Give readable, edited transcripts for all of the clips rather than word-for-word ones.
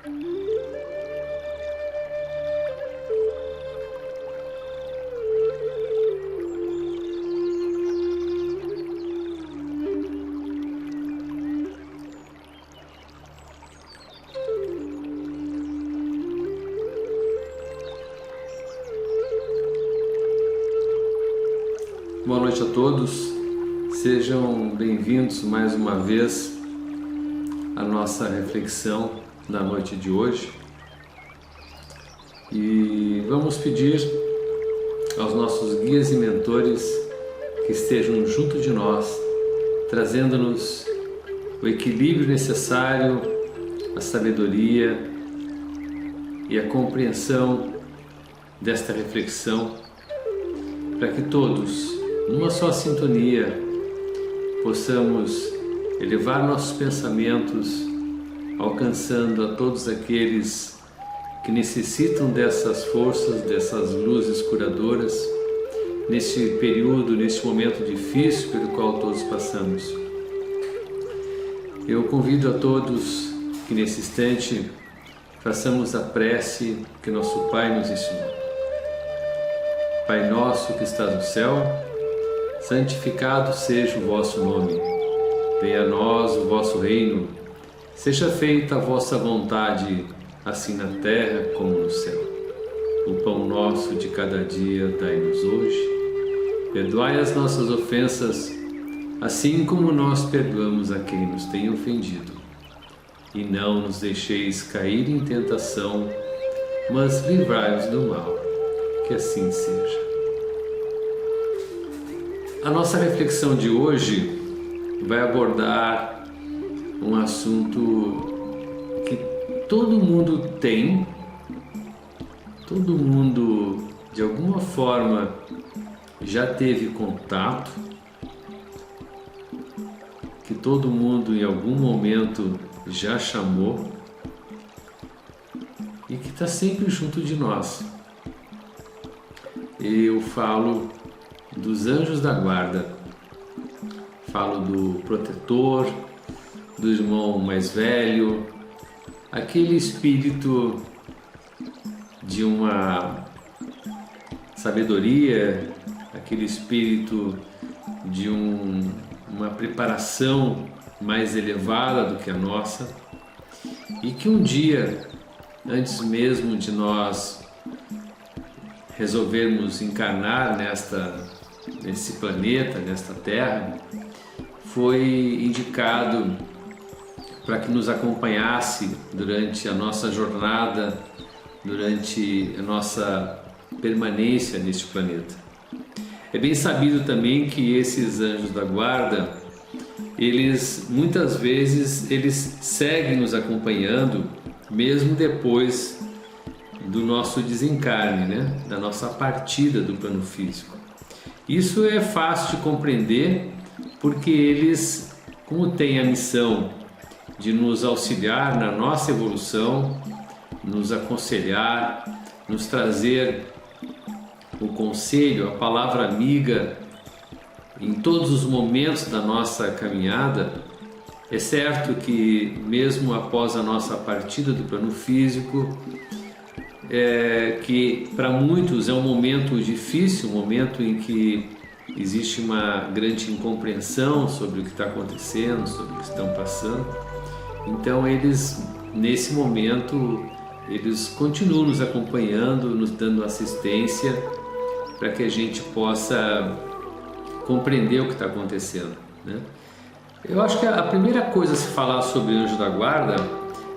Boa noite a todos, sejam bem-vindos mais uma vez à nossa reflexão da noite de hoje e vamos pedir aos nossos guias e mentores que estejam junto de nós, trazendo-nos o equilíbrio necessário, a sabedoria e a compreensão desta reflexão, para que todos, numa só sintonia, possamos elevar nossos pensamentos, alcançando a todos aqueles que necessitam dessas forças, dessas luzes curadoras, neste período, neste momento difícil pelo qual todos passamos. Eu convido a todos que nesse instante façamos a prece que nosso Pai nos ensinou. Pai nosso que estás no céu, santificado seja o vosso nome. Venha a nós o vosso reino. Seja feita a vossa vontade, assim na terra como no céu. O pão nosso de cada dia dai-nos hoje. Perdoai as nossas ofensas, assim como nós perdoamos a quem nos tem ofendido. E não nos deixeis cair em tentação, mas livrai-nos do mal. Que assim seja. A nossa reflexão de hoje vai abordar um assunto que todo mundo tem, todo mundo de alguma forma já teve contato, que todo mundo em algum momento já chamou e que está sempre junto de nós. Eu falo dos anjos da guarda, falo do protetor, do irmão mais velho, aquele espírito de uma sabedoria, aquele espírito de uma preparação mais elevada do que a nossa, e que um dia, antes mesmo de nós resolvermos encarnar nesse planeta, nesta Terra, foi indicado para que nos acompanhasse durante a nossa jornada, durante a nossa permanência neste planeta. É bem sabido também que esses anjos da guarda, eles muitas vezes seguem nos acompanhando mesmo depois do nosso desencarne, né? Da nossa partida do plano físico. Isso é fácil de compreender porque eles, como têm a missão de nos auxiliar na nossa evolução, nos aconselhar, nos trazer o conselho, a palavra amiga em todos os momentos da nossa caminhada, é certo que mesmo após a nossa partida do plano físico, que para muitos é um momento difícil, um momento em que existe uma grande incompreensão sobre o que está acontecendo, sobre o que estão passando. Então eles, nesse momento, eles continuam nos acompanhando, nos dando assistência para que a gente possa compreender o que está acontecendo, né? Eu acho que a primeira coisa a se falar sobre anjo da guarda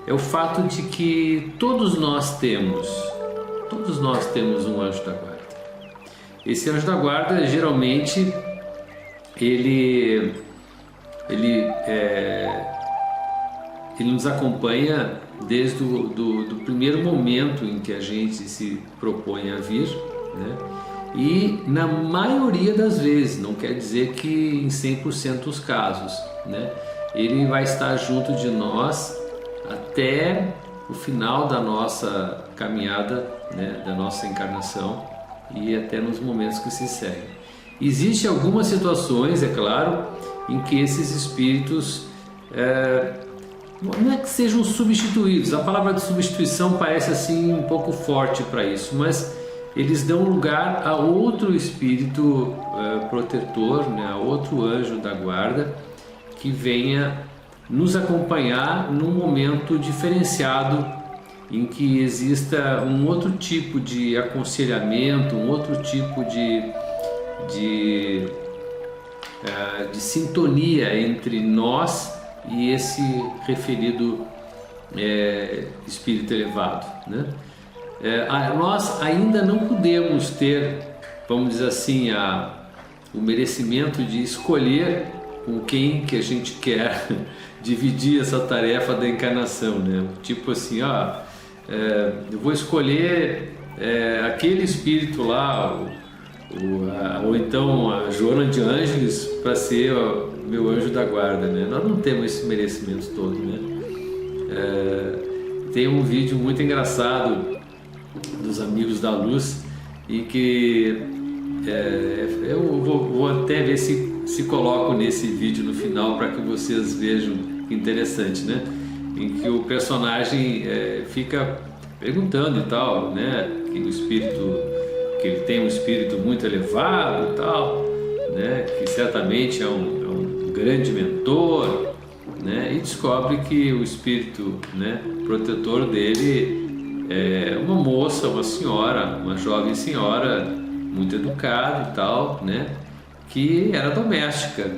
é o fato de que todos nós temos um anjo da guarda. Esse anjo da guarda, geralmente, ele nos acompanha desde do primeiro momento em que a gente se propõe a vir, né? E na maioria das vezes, não quer dizer que em 100% dos casos, né? Ele vai estar junto de nós até o final da nossa caminhada, né? Da nossa encarnação e até nos momentos que se seguem. Existem algumas situações, é claro, em que esses espíritos não é que sejam substituídos, a palavra de substituição parece assim um pouco forte para isso, mas eles dão lugar a outro espírito protetor, né, a outro anjo da guarda que venha nos acompanhar num momento diferenciado em que exista um outro tipo de aconselhamento, um outro tipo de sintonia entre nós e esse referido espírito elevado, né? Nós ainda não podemos ter, vamos dizer assim, o merecimento de escolher com quem que a gente quer dividir essa tarefa da encarnação, né? Tipo assim, eu vou escolher aquele espírito lá, ou então a Joana de Ângeles para ser meu anjo da guarda, né? Nós não temos esse merecimento todo, né? Tem um vídeo muito engraçado dos Amigos da Luz e que eu vou até ver se coloco nesse vídeo no final para que vocês vejam, interessante, né? Em que o personagem fica perguntando e tal, né? Que ele tem um espírito muito elevado e tal, né? Que certamente é um grande mentor, né? E descobre que o espírito, né, protetor dele é uma moça, uma senhora, uma jovem senhora muito educada e tal, né? Que era doméstica.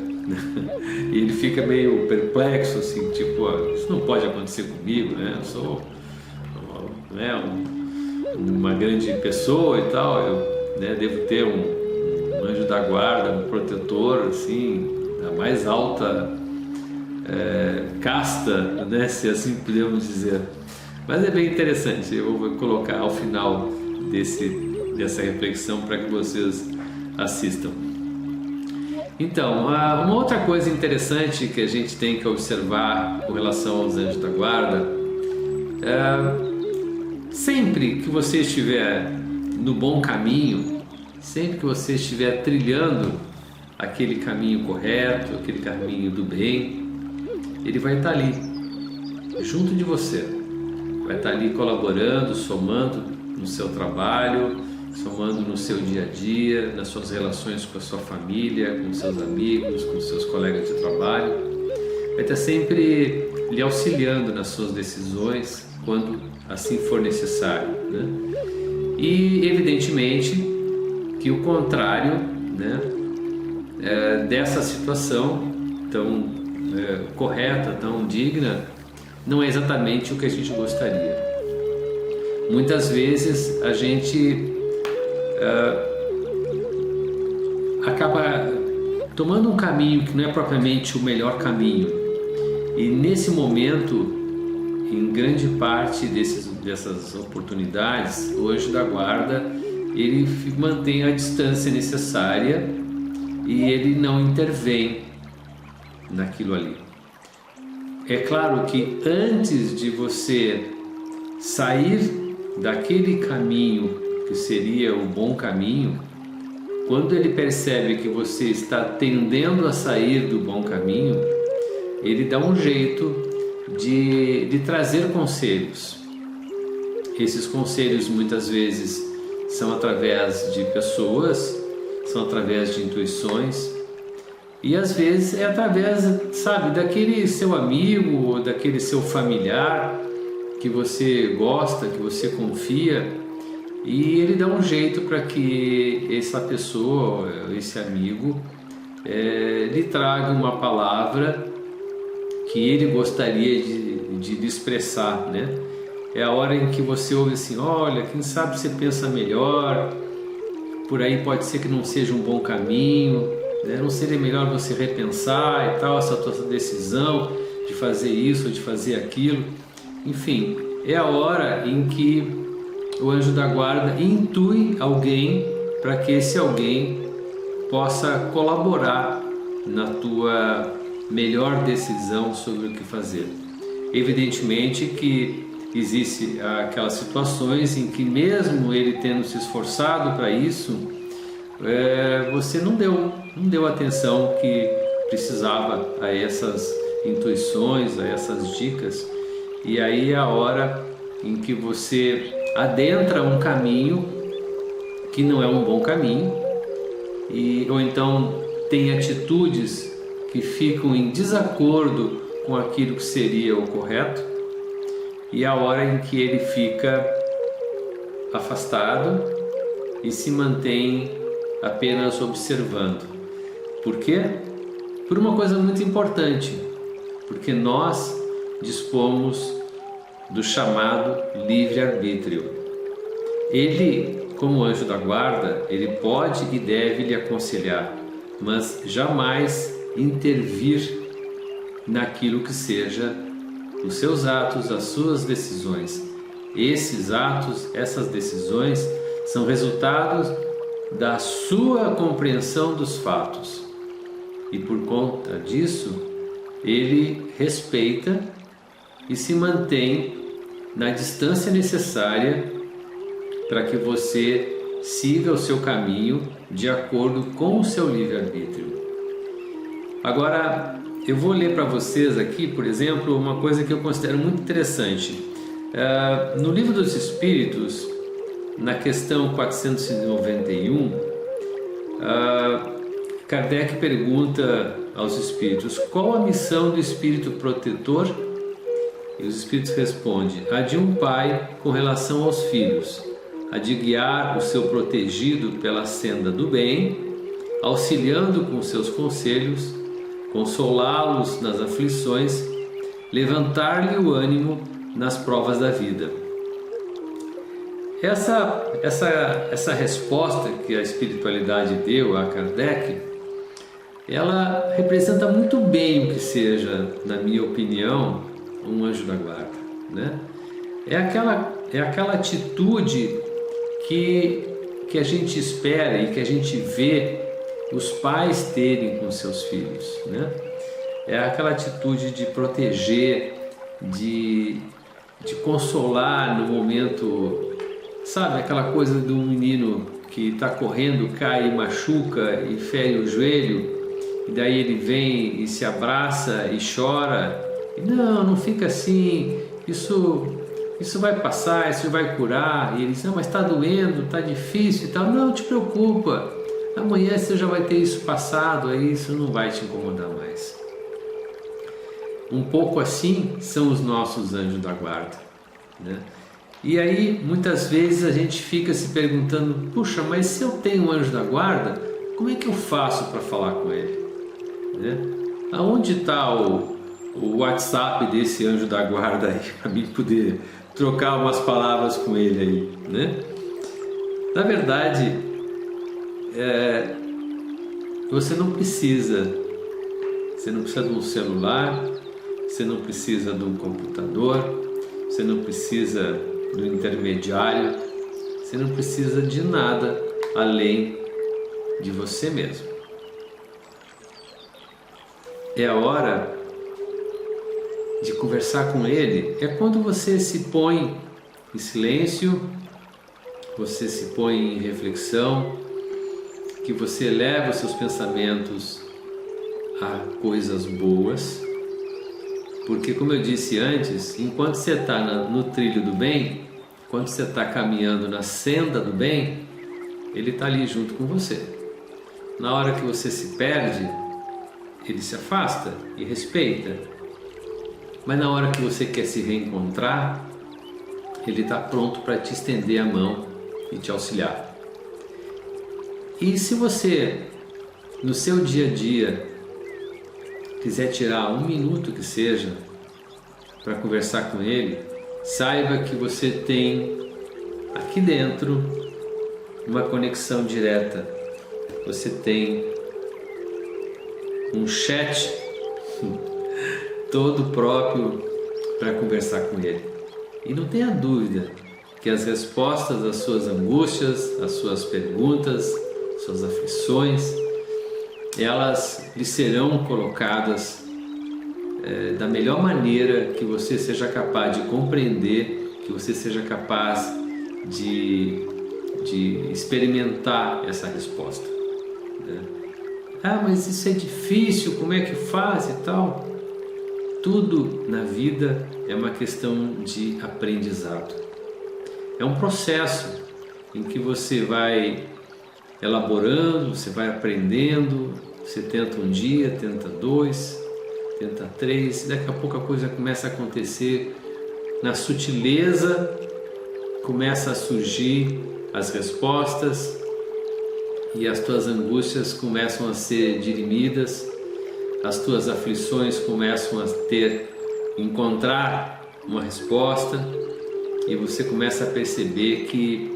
E ele fica meio perplexo, assim, tipo, isso não pode acontecer comigo, né? Eu sou uma grande pessoa e tal, eu, né, devo ter um anjo da guarda, um protetor, assim, da mais alta casta, né? Se assim podemos dizer. Mas é bem interessante, eu vou colocar ao final dessa reflexão para que vocês assistam. Então, uma outra coisa interessante que a gente tem que observar com relação aos anjos da guarda sempre que você estiver no bom caminho, sempre que você estiver trilhando aquele caminho correto, aquele caminho do bem, ele vai estar ali, junto de você, vai estar ali colaborando, somando no seu trabalho, somando no seu dia a dia, nas suas relações com a sua família, com seus amigos, com seus colegas de trabalho. Vai estar sempre lhe auxiliando nas suas decisões, quando assim for necessário, né? E evidentemente que o contrário, né, dessa situação tão correta, tão digna, não é exatamente o que a gente gostaria. Muitas vezes a gente acaba tomando um caminho que não é propriamente o melhor caminho, e nesse momento, em grande parte dessas oportunidades, o anjo da guarda ele mantém a distância necessária e ele não intervém naquilo ali. É claro que antes de você sair daquele caminho que seria o bom caminho, quando ele percebe que você está tendendo a sair do bom caminho, ele dá um jeito de trazer conselhos. Esses conselhos muitas vezes são através de pessoas, são através de intuições, e às vezes é através, sabe, daquele seu amigo ou daquele seu familiar que você gosta, que você confia, e ele dá um jeito para que essa pessoa, esse amigo, lhe traga uma palavra que ele gostaria de lhe expressar, né? É a hora em que você ouve assim, olha, quem sabe você pensa melhor, por aí pode ser que não seja um bom caminho, né? Não seria melhor você repensar e tal, essa tua decisão de fazer isso ou de fazer aquilo. Enfim, é a hora em que o anjo da guarda intui alguém para que esse alguém possa colaborar na tua melhor decisão sobre o que fazer. Evidentemente que existe aquelas situações em que mesmo ele tendo se esforçado para isso, você não deu a atenção que precisava a essas intuições, a essas dicas, e aí é a hora em que você adentra um caminho que não é um bom caminho, ou então tem atitudes que ficam em desacordo com aquilo que seria o correto, e a hora em que ele fica afastado e se mantém apenas observando. Por quê? Por uma coisa muito importante, porque nós dispomos do chamado livre-arbítrio. Ele, como anjo da guarda, ele pode e deve lhe aconselhar, mas jamais intervir naquilo que seja os seus atos, as suas decisões. Esses atos, essas decisões são resultados da sua compreensão dos fatos. E por conta disso, ele respeita e se mantém na distância necessária para que você siga o seu caminho de acordo com o seu livre-arbítrio. Agora, eu vou ler para vocês aqui, por exemplo, uma coisa que eu considero muito interessante. No Livro dos Espíritos, na questão 491, Kardec pergunta aos espíritos: qual a missão do espírito protetor? E os espíritos respondem: a de um pai com relação aos filhos, a de guiar o seu protegido pela senda do bem, auxiliando com seus conselhos, consolá-los nas aflições, levantar-lhe o ânimo nas provas da vida. Essa resposta que a espiritualidade deu a Kardec, ela representa muito bem o que seja, na minha opinião, um anjo da guarda, né? É aquela atitude que a gente espera e que a gente vê os pais terem com seus filhos, né? É aquela atitude de proteger, de consolar no momento, sabe, aquela coisa do menino que está correndo, cai e machuca e fere o joelho, e daí ele vem e se abraça e chora. E não fica assim, isso vai passar, isso vai curar. E ele diz: não, mas está doendo, está difícil e tal. Não te preocupa, amanhã você já vai ter isso passado, aí isso não vai te incomodar mais. Um pouco assim são os nossos anjos da guarda, né? E aí muitas vezes a gente fica se perguntando: puxa, mas se eu tenho um anjo da guarda, como é que eu faço para falar com ele, né? Aonde está o WhatsApp desse anjo da guarda aí, para mim poder trocar umas palavras com ele aí, né? Na verdade, você não precisa de um celular, você não precisa de um computador, você não precisa do intermediário, você não precisa de nada além de você mesmo. É a hora de conversar com ele, é quando você se põe em silêncio, você se põe em reflexão, que você eleva os seus pensamentos a coisas boas, porque, como eu disse antes, enquanto você está no trilho do bem, quando você está caminhando na senda do bem, ele está ali junto com você. Na hora que você se perde, ele se afasta e respeita. Mas na hora que você quer se reencontrar, ele está pronto para te estender a mão e te auxiliar. E se você, no seu dia a dia, quiser tirar um minuto que seja para conversar com ele, saiba que você tem aqui dentro uma conexão direta. Você tem um chat todo próprio para conversar com ele. E não tenha dúvida que as respostas às suas angústias, às suas perguntas, suas aflições, elas lhe serão colocadas da melhor maneira que você seja capaz de compreender, que você seja capaz de experimentar essa resposta, né? Ah, mas isso é difícil, como é que faz e tal? tudo na vida é uma questão de aprendizado. É um processo em que você vai elaborando, você vai aprendendo, você tenta um dia, tenta dois, tenta três, e daqui a pouco a coisa começa a acontecer na sutileza, começa a surgir as respostas e as tuas angústias começam a ser dirimidas, as tuas aflições começam a encontrar uma resposta e você começa a perceber que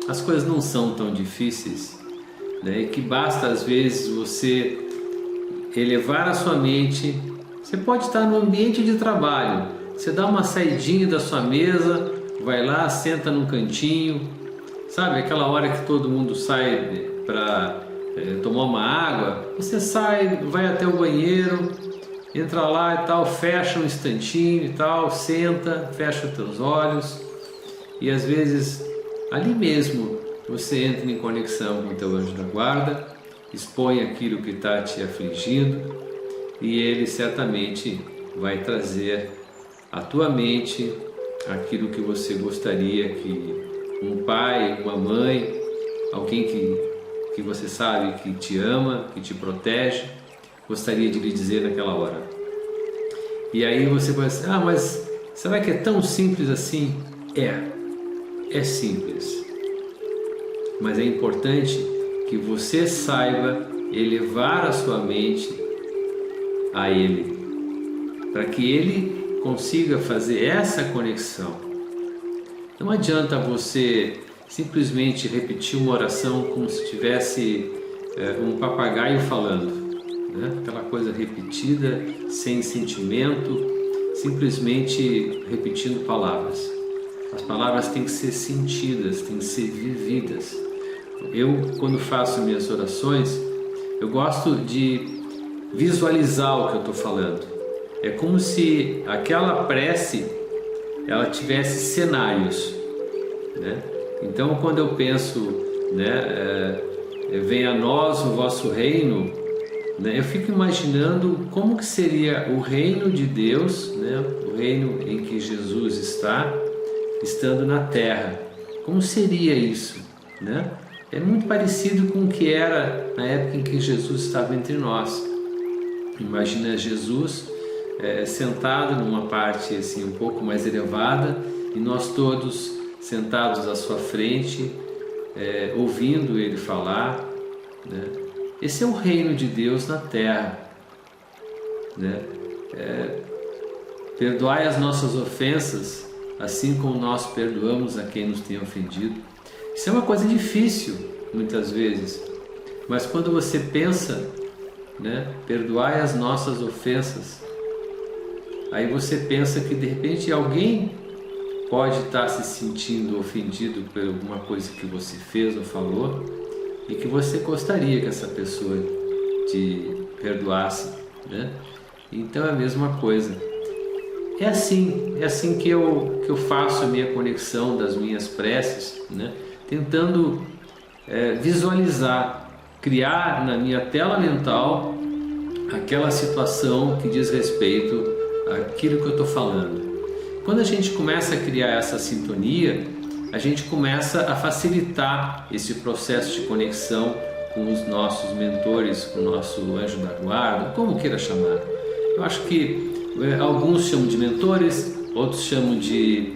as coisas não são tão difíceis, né? E que basta às vezes você elevar a sua mente. Você pode estar no ambiente de trabalho, você dá uma saidinha da sua mesa, vai lá, senta num cantinho, sabe aquela hora que todo mundo sai para tomar uma água, você sai, vai até o banheiro, entra lá e tal, fecha um instantinho e tal, senta, fecha os teus olhos e às vezes ali mesmo você entra em conexão com o teu anjo da guarda, expõe aquilo que está te afligindo e ele certamente vai trazer à tua mente aquilo que você gostaria que um pai, uma mãe, alguém que você sabe que te ama, que te protege, gostaria de lhe dizer naquela hora. E aí você vai dizer, mas será que é tão simples assim? É simples. Mas é importante que você saiba elevar a sua mente a Ele, para que Ele consiga fazer essa conexão. Não adianta você simplesmente repetir uma oração como se tivesse um papagaio falando, né? Aquela coisa repetida, sem sentimento, simplesmente repetindo palavras. As palavras têm que ser sentidas, têm que ser vividas. Eu, quando faço minhas orações, eu gosto de visualizar o que eu estou falando. É como se aquela prece ela tivesse cenários, né? Então, quando eu penso, né, venha a nós o vosso reino, né, eu fico imaginando como que seria o reino de Deus, né, o reino em que Jesus está, estando na terra. Como seria isso, né? É muito parecido com o que era na época em que Jesus estava entre nós. Imagina Jesus sentado numa parte assim um pouco mais elevada e nós todos sentados à sua frente, ouvindo Ele falar, né? Esse é o reino de Deus na terra, né? Perdoai as nossas ofensas, assim como nós perdoamos a quem nos tem ofendido. Isso é uma coisa difícil, muitas vezes, mas quando você pensa, né, perdoai as nossas ofensas, aí você pensa que de repente alguém pode estar se sentindo ofendido por alguma coisa que você fez ou falou e que você gostaria que essa pessoa te perdoasse, né? Então é a mesma coisa. É assim que eu faço a minha conexão das minhas preces, né? Tentando visualizar, criar na minha tela mental aquela situação que diz respeito àquilo que eu estou falando. Quando a gente começa a criar essa sintonia, a gente começa a facilitar esse processo de conexão com os nossos mentores, com o nosso anjo da guarda, como queira chamar. Eu acho que alguns chamam de mentores, outros chamam de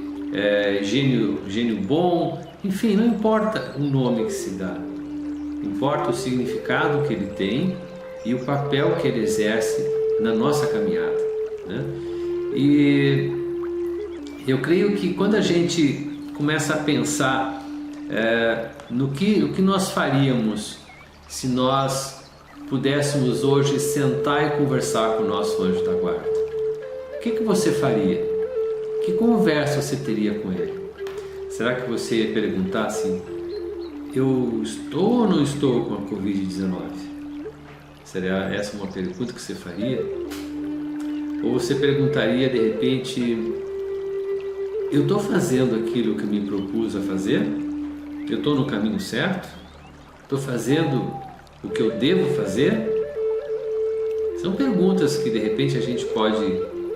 gênio bom, enfim, não importa o nome que se dá, importa o significado que ele tem e o papel que ele exerce na nossa caminhada, né? E eu creio que quando a gente começa a pensar no que nós faríamos se nós pudéssemos hoje sentar e conversar com o nosso anjo da guarda, o que você faria? Que conversa você teria com ele? Será que você ia perguntar assim, eu estou ou não estou com a Covid-19? Seria essa uma pergunta que você faria? Ou você perguntaria de repente, eu estou fazendo aquilo que me propus a fazer? Eu estou no caminho certo? Estou fazendo o que eu devo fazer? São perguntas que de repente a gente pode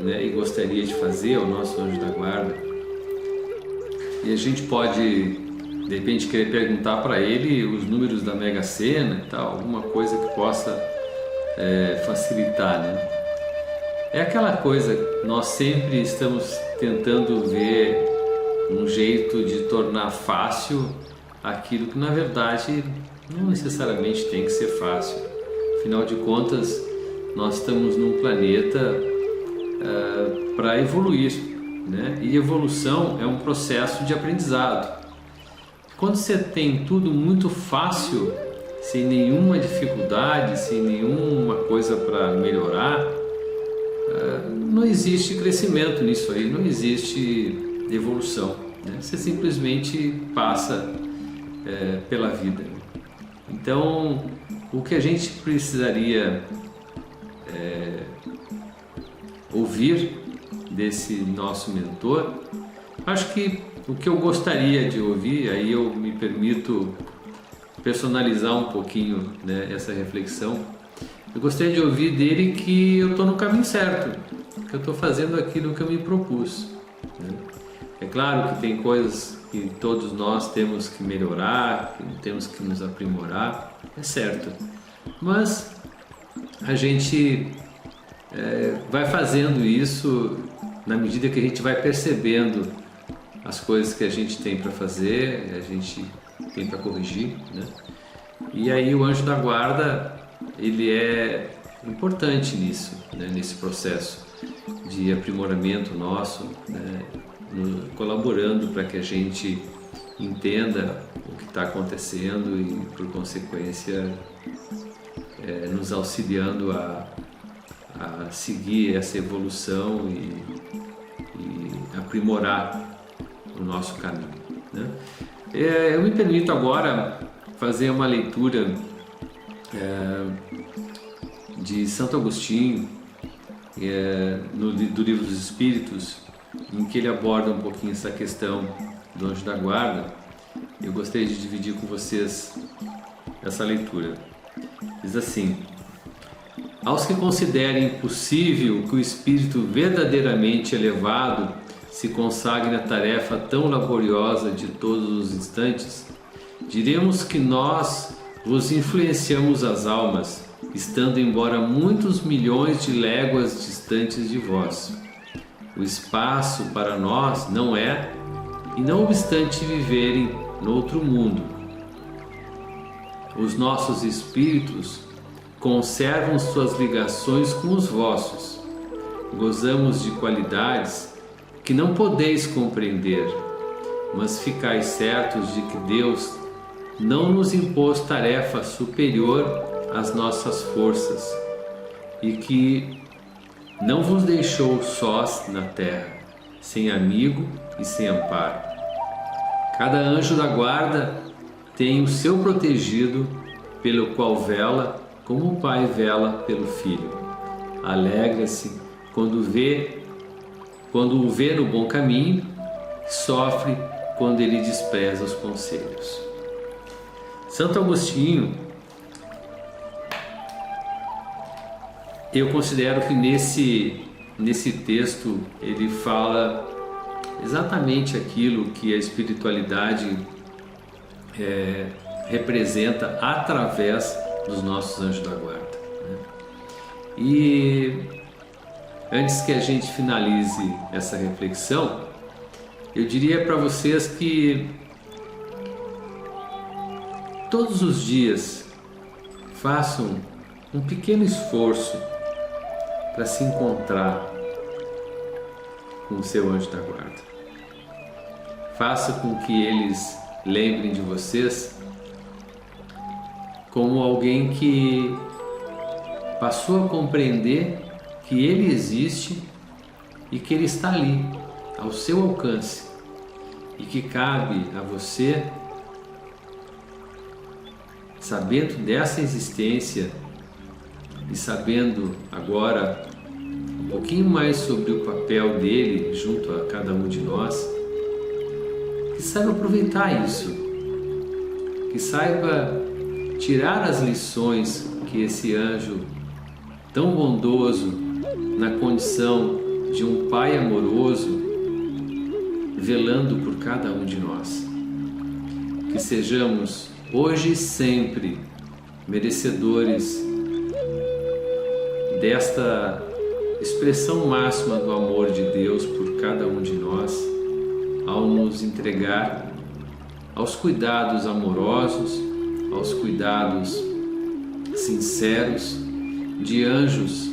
né, e gostaria de fazer ao nosso anjo da guarda. E a gente pode, de repente, querer perguntar para ele os números da Mega Sena e tal, alguma coisa que possa facilitar, né? É aquela coisa, nós sempre estamos tentando ver um jeito de tornar fácil aquilo que na verdade não necessariamente tem que ser fácil. Afinal de contas, nós estamos num planeta para evoluir, né? E evolução é um processo de aprendizado. Quando você tem tudo muito fácil, sem nenhuma dificuldade, sem nenhuma coisa para melhorar, não existe crescimento nisso aí, não existe evolução, né? Você simplesmente passa pela vida. Então, o que a gente precisaria ouvir desse nosso mentor, acho que o que eu gostaria de ouvir, aí eu me permito personalizar um pouquinho, né, essa reflexão. Eu gostaria de ouvir dele que eu estou no caminho certo, que eu estou fazendo aquilo que eu me propus, né? É claro que tem coisas que todos nós temos que melhorar, que temos que nos aprimorar, é certo. Mas a gente vai fazendo isso na medida que a gente vai percebendo as coisas que a gente tem para fazer, a gente tem para corrigir, né? E aí o anjo da guarda, ele é importante nisso, né? Nesse processo de aprimoramento nosso, né? Colaborando para que a gente entenda o que está acontecendo e, por consequência, nos auxiliando a seguir essa evolução e aprimorar o nosso caminho, né? Eu me permito agora fazer uma leitura de Santo Agostinho, do Livro dos Espíritos, em que ele aborda um pouquinho essa questão do anjo da guarda. Eu gostaria de dividir com vocês essa leitura. Diz assim: aos que considerem possível que o espírito verdadeiramente elevado se consagre na tarefa tão laboriosa de todos os instantes, diremos que nós vos influenciamos as almas, estando embora muitos milhões de léguas distantes de vós. O espaço para nós não é, e não obstante viverem no outro mundo, os nossos espíritos conservam suas ligações com os vossos. Gozamos de qualidades que não podeis compreender, mas ficais certos de que Deus não nos impôs tarefa superior às nossas forças e que não vos deixou sós na terra, sem amigo e sem amparo. Cada anjo da guarda tem o seu protegido, pelo qual vela, como o pai vela pelo filho. Alegra-se quando o vê no bom caminho, sofre quando ele despreza os conselhos. Santo Agostinho, eu considero que nesse texto ele fala exatamente aquilo que a espiritualidade representa através dos nossos anjos da guarda, né? E antes que a gente finalize essa reflexão, eu diria para vocês que todos os dias façam um pequeno esforço para se encontrar com o seu anjo da guarda. Faça com que eles lembrem de vocês como alguém que passou a compreender que ele existe e que ele está ali, ao seu alcance, e que cabe a você, sabendo dessa existência e sabendo agora um pouquinho mais sobre o papel dele junto a cada um de nós, que saiba aproveitar isso, que saiba tirar as lições que esse anjo tão bondoso, na condição de um Pai amoroso velando por cada um de nós. Que sejamos hoje e sempre merecedores desta expressão máxima do amor de Deus por cada um de nós, ao nos entregar aos cuidados amorosos, aos cuidados sinceros de anjos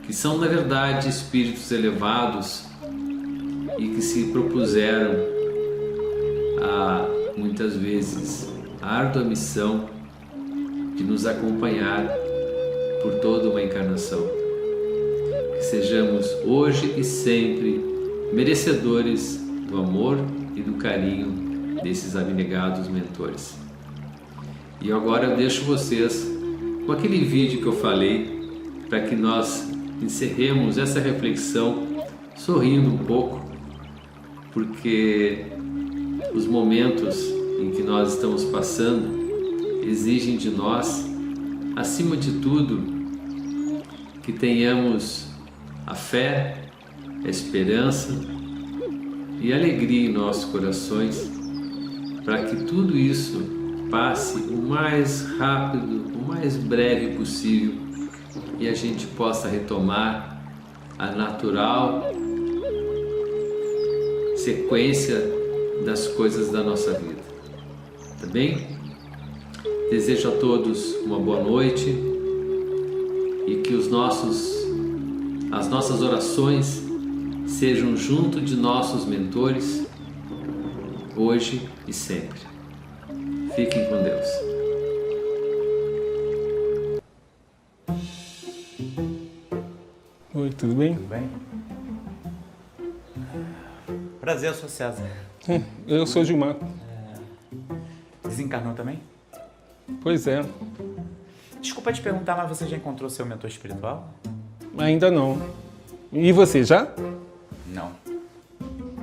que são, na verdade, espíritos elevados e que se propuseram a, muitas vezes, a árdua missão de nos acompanhar por toda uma encarnação. Que sejamos hoje e sempre merecedores do amor e do carinho desses abnegados mentores. E agora eu deixo vocês com aquele vídeo que eu falei para que nós encerremos essa reflexão sorrindo um pouco, porque os momentos em que nós estamos passando exigem de nós, acima de tudo, que tenhamos a fé, a esperança e a alegria em nossos corações, para que tudo isso passe o mais rápido, o mais breve possível e a gente possa retomar a natural sequência das coisas da nossa vida. Tá bem? Desejo a todos uma boa noite e que as nossas orações sejam junto de nossos mentores, hoje e sempre. Fiquem com Deus. Oi, tudo bem? Tudo bem? Prazer, eu sou César. Eu sou Gilmar. Desencarnou também? Pois é, Desculpa te perguntar, mas você já encontrou seu mentor espiritual? ainda não. E você, já? Não.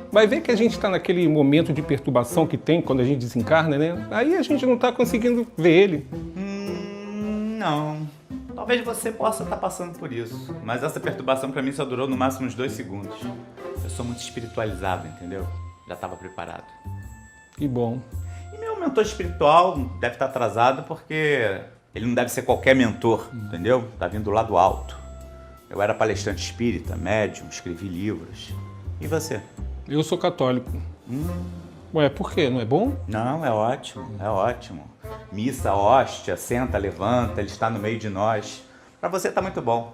Vai ver que a gente está naquele momento de perturbação que tem quando a gente desencarna, né? Aí a gente não está conseguindo ver ele. Não. Talvez você possa estar passando por isso, mas essa perturbação pra mim só durou no máximo uns 2 segundos. Eu sou muito espiritualizado, entendeu? Já estava preparado. Que bom. E meu mentor espiritual deve estar atrasado porque ele não deve ser qualquer mentor, entendeu? Tá vindo do lado alto. Eu era palestrante espírita, médium, escrevi livros. E você? Eu sou católico. Ué, por quê? Não é bom? Não, é ótimo, é ótimo. Missa, hóstia, senta, levanta, ele está no meio de nós. Pra você tá muito bom.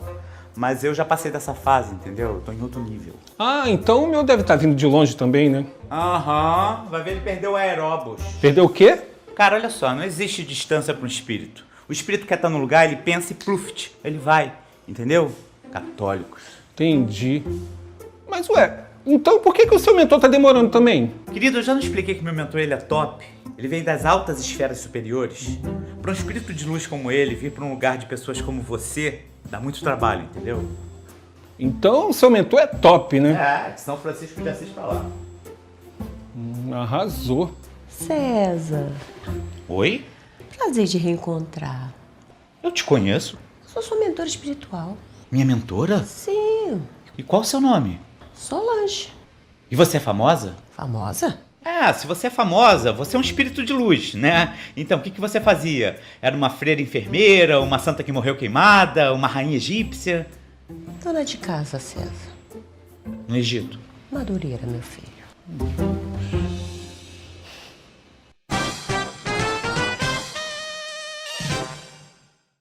Mas eu já passei dessa fase, entendeu? Eu tô em outro nível. Ah, então o meu deve estar vindo de longe também, né? Aham, vai ver ele perdeu o aeróbus. Perdeu o quê? Cara, olha só, não existe distância para um espírito. O espírito quer estar no lugar, ele pensa e pluft, ele vai, entendeu? Católicos. Entendi. Mas ué, então por que o seu mentor tá demorando também? Querido, eu já não expliquei que meu mentor ele é top? Ele vem das altas esferas superiores. Para um espírito de luz como ele vir para um lugar de pessoas como você, dá muito trabalho, entendeu? Então o seu mentor é top, né? É, São Francisco de Assis pra lá. Arrasou. César, Oi? prazer de reencontrar. Eu te conheço. Sou sua mentora espiritual. Minha mentora? Sim, E qual o seu nome? Solange. E você é famosa? Famosa? Ah, se você é famosa, você é um espírito de luz, né? Então, o que você fazia? Era uma freira enfermeira, uma santa que morreu queimada, uma rainha egípcia? Dona de casa, César. No Egito. Madureira, meu filho.